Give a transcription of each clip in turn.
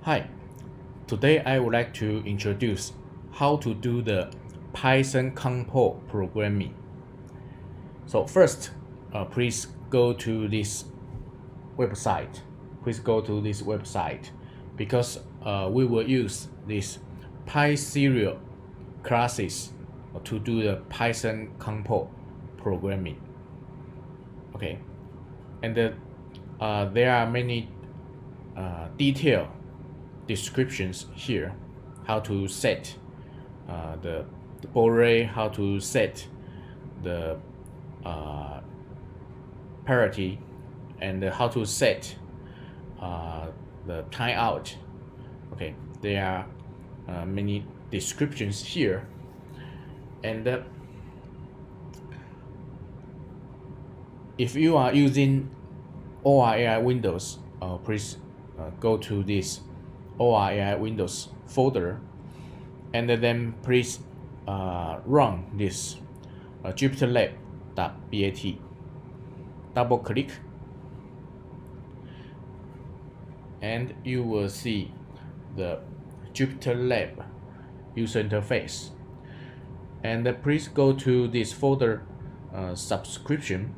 Hi, today I would like to introduce how to do the Python compile programming. So first, please go to this website. Please go to this website because we will use this PySerial classes to do the Python compile programming. Okay, and there are many detailed descriptions here, how to set the baud rate, how to set the parity, and how to set the timeout. Okay, there are many descriptions here, and if you are using ORAI Windows, please go to this ORAI Windows folder, and then please run this jupyterlab.bat. Double click, and you will see the JupyterLab user interface. And please go to this folder subscription,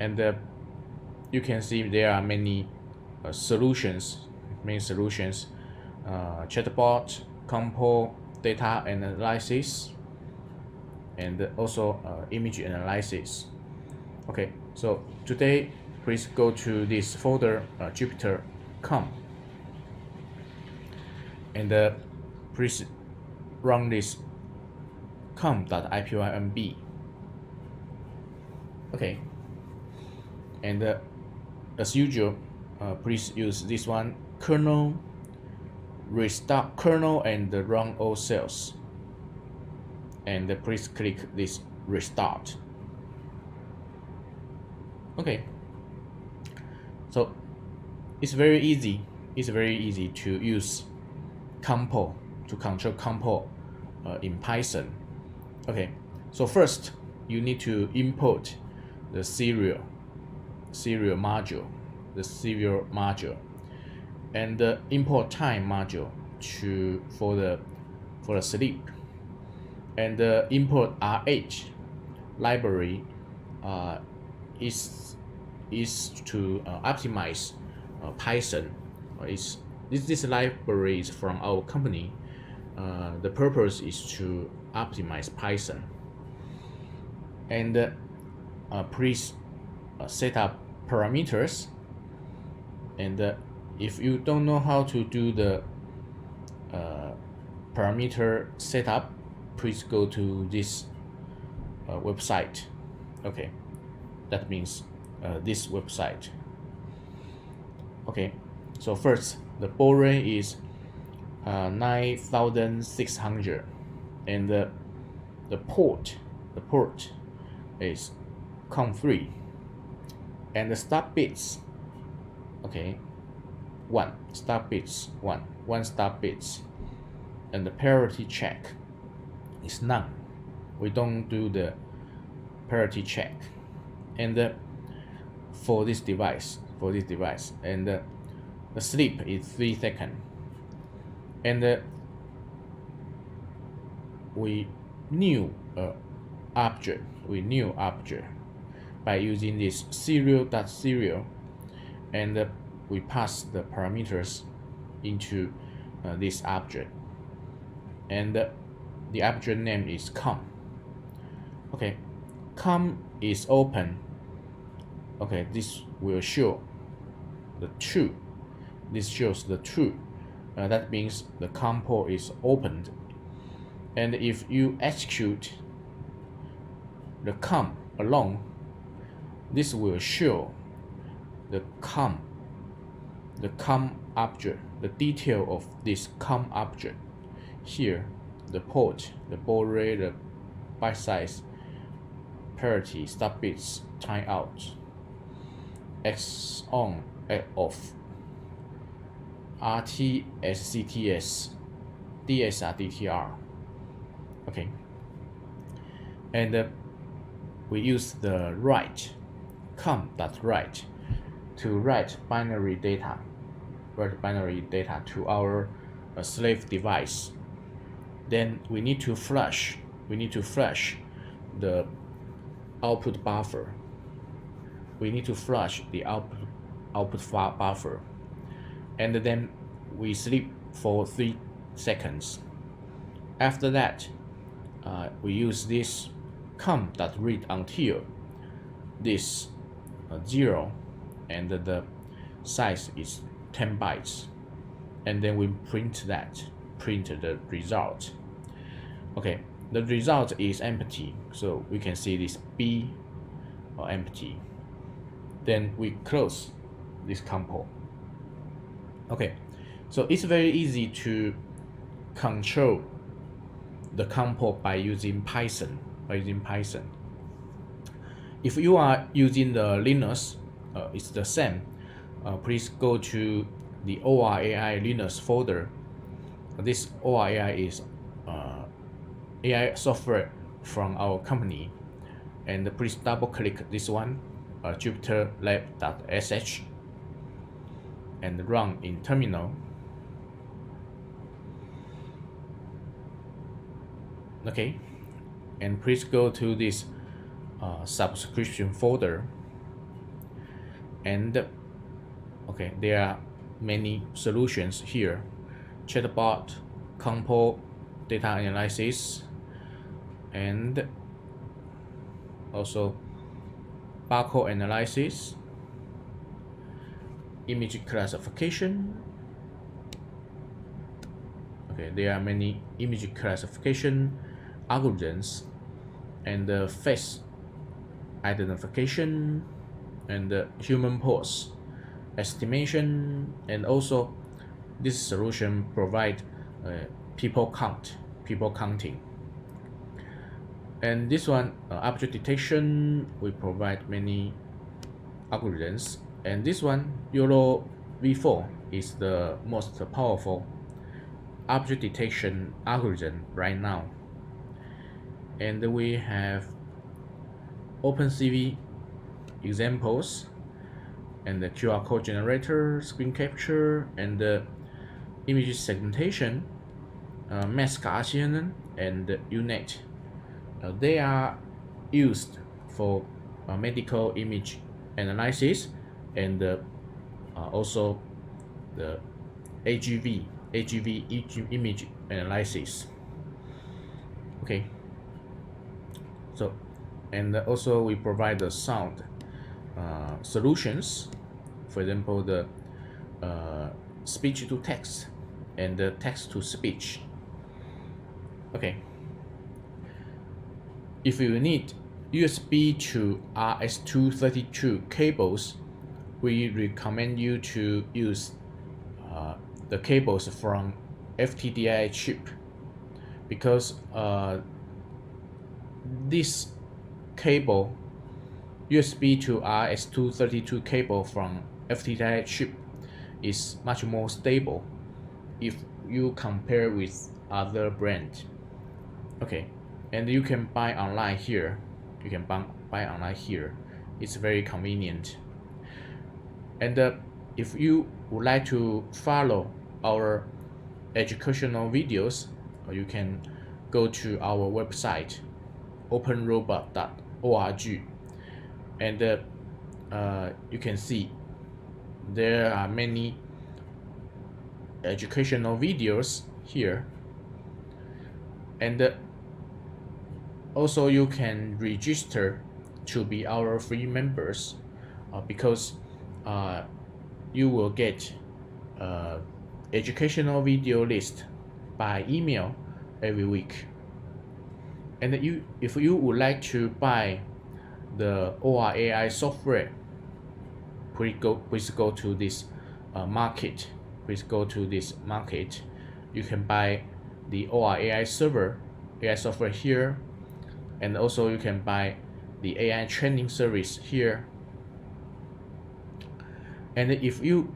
and you can see there are many solutions, chatbot, compile, data analysis, and also image analysis. Okay, so today please go to this folder Jupyter.com, and please run this com.ipynb. Okay, and as usual, please use this one, kernel, restart kernel, and run all cells, and please click this restart. Okay, so it's very easy to use compile, to control compile in Python. Okay, so first you need to import the serial module, and the import time module for the sleep, and the import RH library is to optimize Python. This library is from our company. The purpose is to optimize Python, and please set up parameters. And if you don't know how to do the parameter setup, please go to this website. Okay, that means this website. Okay, so first the baud rate is 9600, and the port is COM3, and the start bits, okay, one start bits, and the parity check is none. We don't do the parity check. And for this device, and the sleep is 3 seconds, and we new object by using this serial, and we pass the parameters into this object, and the object name is com. Okay, com is open. Okay, this will show the true. This shows the true. That means the compile is opened. And if you execute the com alone, this will show the com object, the detail of this com object. Here, the port, the baud rate, the byte size, parity, start bits, timeout, X on, X off, RT, SCTS, DSR, DTR. Okay, and we use the write com.write to write binary data. write binary data to our slave device. Then we need to flush the output buffer. We need to flush the output buffer, and then we sleep for 3 seconds. After that, we use this com.read until this 0 and the size is 10 bytes, and then we print the result. Okay, the result is empty, so we can see this B empty. Then we close this compo. Okay, so it's very easy to control the compo by using Python. If you are using the Linux, it's the same. Please go to the ORAI Linux folder. This ORAI is AI software from our company, and please double click this one, jupyterlab.sh, and run in terminal. Okay, and please go to this subscription folder, and okay, there are many solutions here: chatbot, compo, data analysis, and also barcode analysis, image classification. Okay, there are many image classification algorithms, and face identification, and human pose estimation, and also this solution provide people counting. And this one, object detection, we provide many algorithms, and this one, YOLO V4, is the most powerful object detection algorithm right now. And we have OpenCV examples, and the QR code generator, screen capture, and the image segmentation, mask RCNN, and UNet. They are used for medical image analysis, and also the AGV image analysis. Okay, so, and also we provide the sound solutions, for example the speech to text and the text to speech. Okay, if you need USB to RS-232 cables, we recommend you to use the cables from FTDI chip, because this cable, USB to RS-232 cable from FTDI chip, is much more stable if you compare with other brand. Okay, and you can buy online here. It's very convenient. And if you would like to follow our educational videos, you can go to our website, openrobot.org, and you can see there are many educational videos here, and also you can register to be our free members, because you will get educational video list by email every week. And if you would like to buy the ORAI software, please go to this market. You can buy the ORAI AI software here, and also you can buy the AI training service here. And if you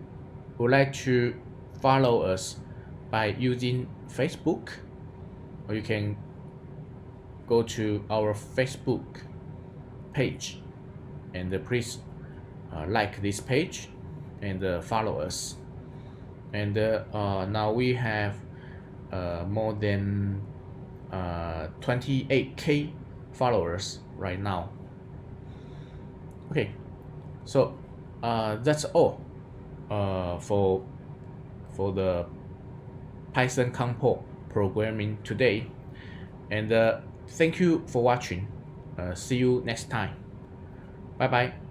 would like to follow us by using Facebook, or you can go to our Facebook page, and please like this page and follow us. and now we have more than 28K followers right now. Okay, so that's all for the Python compo programming today, and thank you for watching. See you next time. Bye bye.